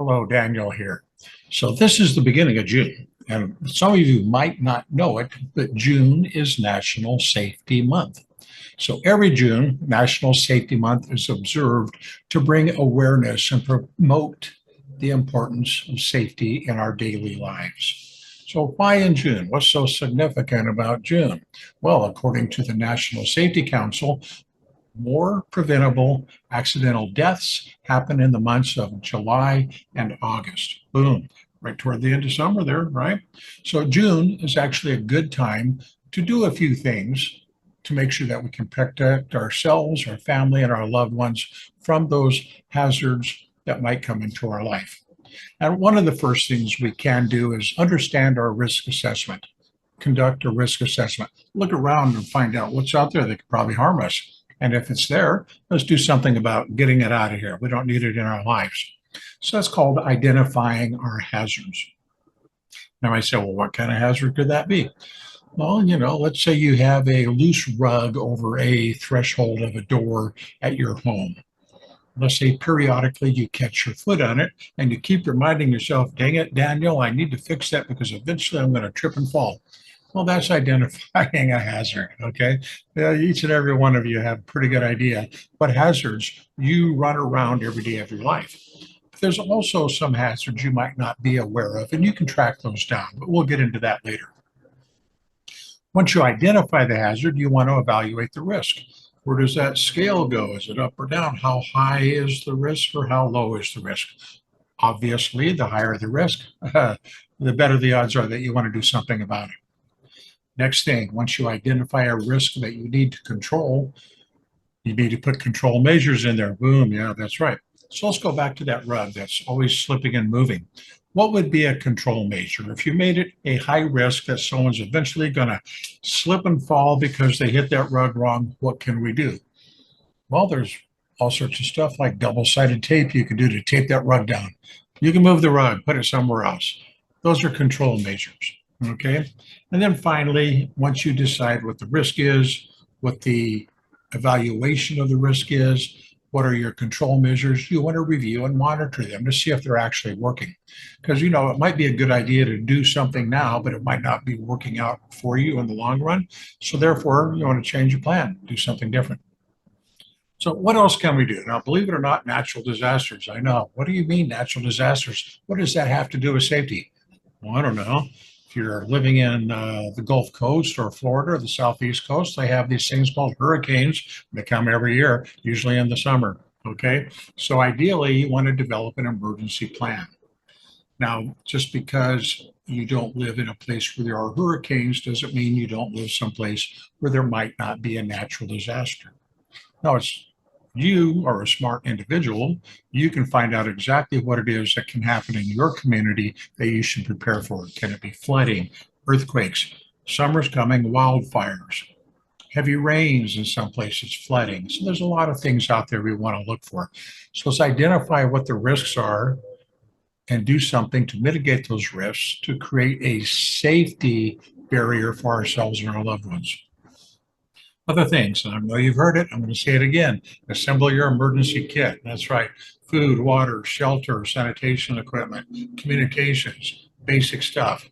Hello, Daniel here. So this is the beginning of June, and some of you might not know it, but June is National Safety Month. So every June, National Safety Month is observed to bring awareness and promote the importance of safety in our daily lives. So why in June? What's so significant about June? Well, according to the National Safety Council, more preventable accidental deaths happen in the months of July and August. Boom, right toward the end of summer there, right? So June is actually a good time to do a few things to make sure that we can protect ourselves, our family, and our loved ones from those hazards that might come into our life. And one of the first things we can do is understand our risk assessment, conduct a risk assessment, look around and find out what's out there that could probably harm us. And if it's there, let's do something about getting it out of here. We don't need it in our lives. So that's called identifying our hazards. Now I say, well, what kind of hazard could that be? Well, let's say you have a loose rug over a threshold of a door at your home. Let's say periodically you catch your foot on it and you keep reminding yourself, dang it, Daniel, I need to fix that because eventually I'm going to trip and fall. Well, that's identifying a hazard, okay? Each and every one of you have a pretty good idea what hazards you run around every day of your life. But there's also some hazards you might not be aware of, and you can track those down, but we'll get into that later. Once you identify the hazard, you want to evaluate the risk. Where does that scale go? Is it up or down? How high is the risk or how low is the risk? Obviously, the higher the risk, the better the odds are that you want to do something about it. Next thing, once you identify a risk that you need to control, you need to put control measures in there. Boom, yeah, that's right. So let's go back to that rug that's always slipping and moving. What would be a control measure? If you made it a high risk that someone's eventually going to slip and fall because they hit that rug wrong, what can we do? Well, there's all sorts of stuff like double-sided tape you can do to tape that rug down. You can move the rug, put it somewhere else. Those are control measures. Okay. And then finally, once you decide what the risk is, what the evaluation of the risk is, what are your control measures, you want to review and monitor them to see if they're actually working. Because, it might be a good idea to do something now, but it might not be working out for you in the long run. So therefore, you want to change your plan, do something different. So what else can we do? Now, believe it or not, natural disasters. I know. What do you mean natural disasters? What does that have to do with safety? Well, I don't know. You're living in the Gulf Coast or Florida or the Southeast Coast, they have these things called hurricanes. They come every year, usually in the summer. Okay. So ideally, you want to develop an emergency plan. Now, just because you don't live in a place where there are hurricanes doesn't mean you don't live someplace where there might not be a natural disaster. No, you are a smart individual, you can find out exactly what it is that can happen in your community that you should prepare for. Can it be flooding, earthquakes, summer's coming, wildfires, heavy rains in some places, flooding. So there's a lot of things out there we want to look for. So let's identify what the risks are and do something to mitigate those risks to create a safety barrier for ourselves and our loved ones. Other things, and I know you've heard it, I'm going to say it again, assemble your emergency kit. That's right. Food, water, shelter, sanitation equipment, communications, basic stuff.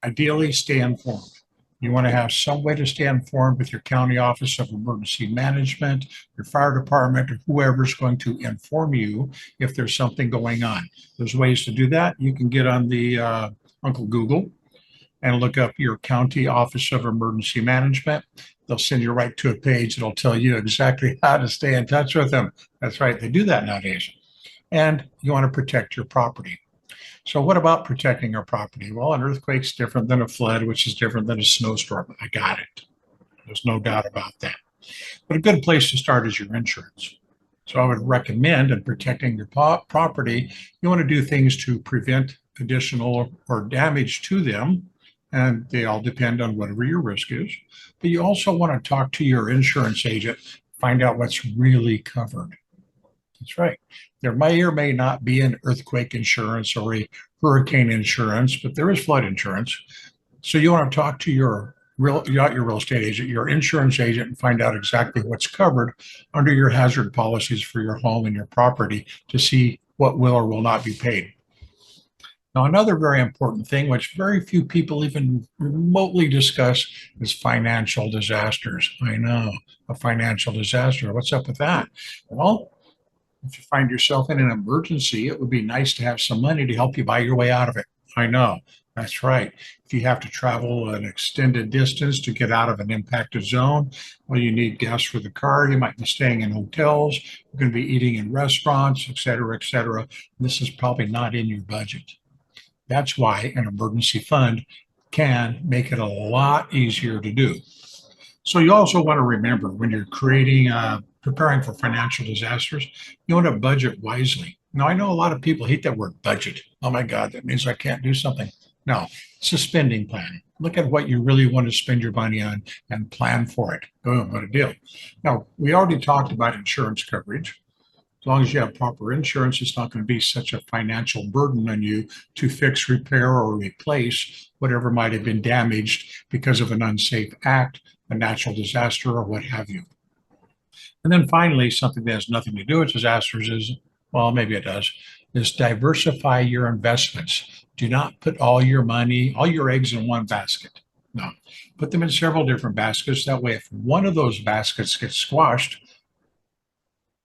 Ideally, stay informed. You want to have some way to stay informed with your county office of emergency management, your fire department, or whoever's going to inform you if there's something going on. There's ways to do that. You can get on the Uncle Google and look up your county office of emergency management. They'll send you right to a page that'll tell you exactly how to stay in touch with them. That's right, they do that nowadays. And you want to protect your property. So what about protecting our property? Well, an earthquake's different than a flood, which is different than a snowstorm. I got it. There's no doubt about that. But a good place to start is your insurance. So I would recommend in protecting your property, you want to do things to prevent additional or damage to them. And they all depend on whatever your risk is. But you also want to talk to your insurance agent, find out what's really covered. That's right. There may or may not be an earthquake insurance or a hurricane insurance, but there is flood insurance. So you want to talk to your real estate agent, your insurance agent, and find out exactly what's covered under your hazard policies for your home and your property to see what will or will not be paid. Now, another very important thing, which very few people even remotely discuss, is financial disasters. I know, a financial disaster. What's up with that? Well, if you find yourself in an emergency, it would be nice to have some money to help you buy your way out of it. I know, that's right. If you have to travel an extended distance to get out of an impacted zone, well, you need gas for the car. You might be staying in hotels. You're going to be eating in restaurants, et cetera, et cetera. This is probably not in your budget. That's why an emergency fund can make it a lot easier to do. So you also want to remember when you're preparing for financial disasters, you want to budget wisely. Now, I know a lot of people hate that word budget. Oh my God, that means I can't do something. No, it's a spending plan. Look at what you really want to spend your money on and plan for it. Boom, what a deal. Now, we already talked about insurance coverage. As long as you have proper insurance, it's not going to be such a financial burden on you to fix, repair, or replace whatever might have been damaged because of an unsafe act, a natural disaster, or what have you. And then finally, something that has nothing to do with disasters is, well, maybe it does, is diversify your investments. Do not put all your money, all your eggs in one basket. No, put them in several different baskets. That way, if one of those baskets gets squashed,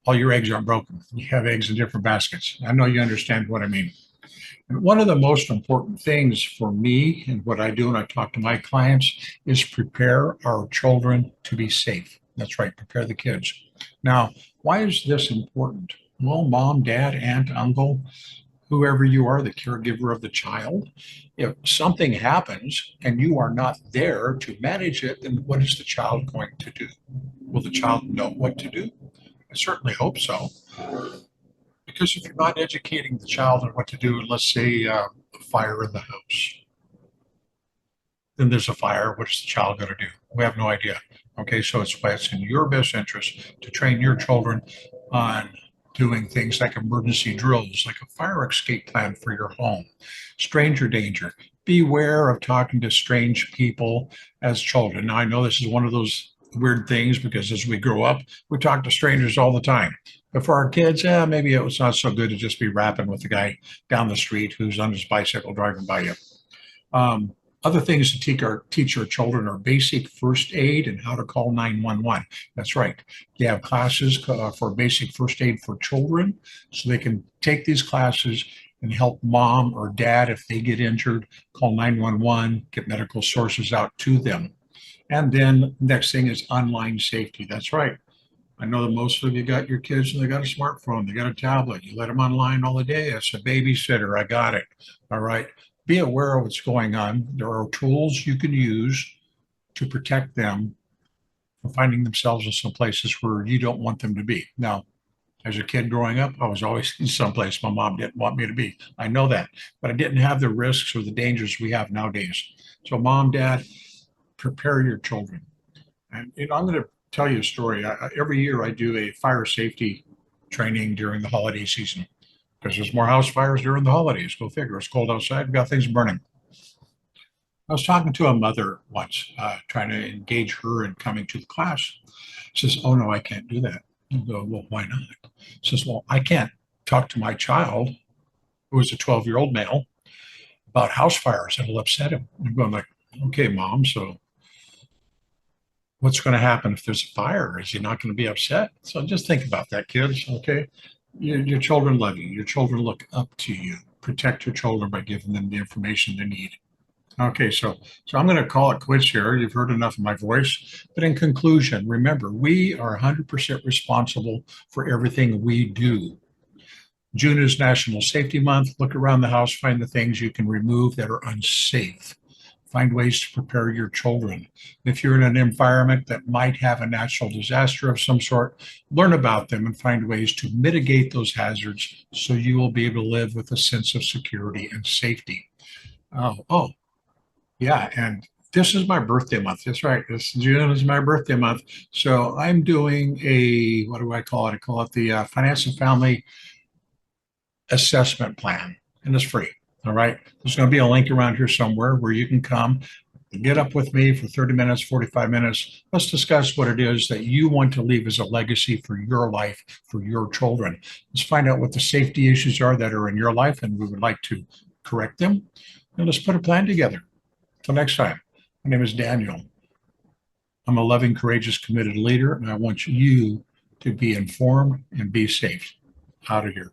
all your eggs aren't broken. You have eggs in different baskets. I know you understand what I mean. And one of the most important things for me and what I do when I talk to my clients is prepare our children to be safe. That's right, prepare the kids. Now, why is this important? Well, mom, dad, aunt, uncle, whoever you are, the caregiver of the child, if something happens and you are not there to manage it, then what is the child going to do? Will the child know what to do? I certainly hope so. Because if you're not educating the child on what to do, let's say a fire in the house, then there's a fire. What is the child going to do? We have no idea. Okay, so it's in your best interest to train your children on doing things like emergency drills, like a fire escape plan for your home, stranger danger. Beware of talking to strange people as children. Now, I know this is one of those weird things because as we grow up, we talk to strangers all the time. But for our kids, maybe it was not so good to just be rapping with the guy down the street who's on his bicycle driving by you. Other things to teach our children are basic first aid and how to call 911. That's right. They have classes for basic first aid for children, so they can take these classes and help mom or dad if they get injured, call 911, get medical sources out to them. And then next thing is online safety. That's right. I know that most of you got your kids and they got a smartphone, they got a tablet. You let them online all the day. It's a babysitter. I got it. All right. Be aware of what's going on. There are tools you can use to protect them from finding themselves in some places where you don't want them to be. Now, as a kid growing up, I was always in some place my mom didn't want me to be. I know that, but I didn't have the risks or the dangers we have nowadays. So mom, dad, prepare your children. And I'm going to tell you a story. Every year I do a fire safety training during the holiday season because there's more house fires during the holidays. Go figure. It's cold outside. We've got things burning. I was talking to a mother once, trying to engage her in coming to the class. She says, "Oh, no, I can't do that." I go, "Well, why not?" She says, "Well, I can't talk to my child, who is a 12-year-old male, about house fires. It'll upset him." I'm going like, "Okay, mom, so what's going to happen if there's a fire? Is he not going to be upset?" So just think about that, kids. Okay. Your children love you. Your children look up to you. Protect your children by giving them the information they need. Okay, so I'm going to call it quits here. You've heard enough of my voice. But in conclusion, remember, we are 100% responsible for everything we do. June is National Safety Month. Look around the house, find the things you can remove that are unsafe. Find ways to prepare your children. If you're in an environment that might have a natural disaster of some sort, learn about them and find ways to mitigate those hazards so you will be able to live with a sense of security and safety. Yeah, and this is my birthday month. That's right. This June is my birthday month. So I'm doing what do I call it? I call it the Finance and Family Assessment Plan, and it's free. All right. There's going to be a link around here somewhere where you can come Get up with me for 30 minutes, 45 minutes. Let's discuss what it is that you want to leave as a legacy for your life, for your children. Let's find out what the safety issues are that are in your life, and we would like to correct them. And let's put a plan together. Until next time, my name is Daniel. I'm a loving, courageous, committed leader, and I want you to be informed and be safe. Out of here.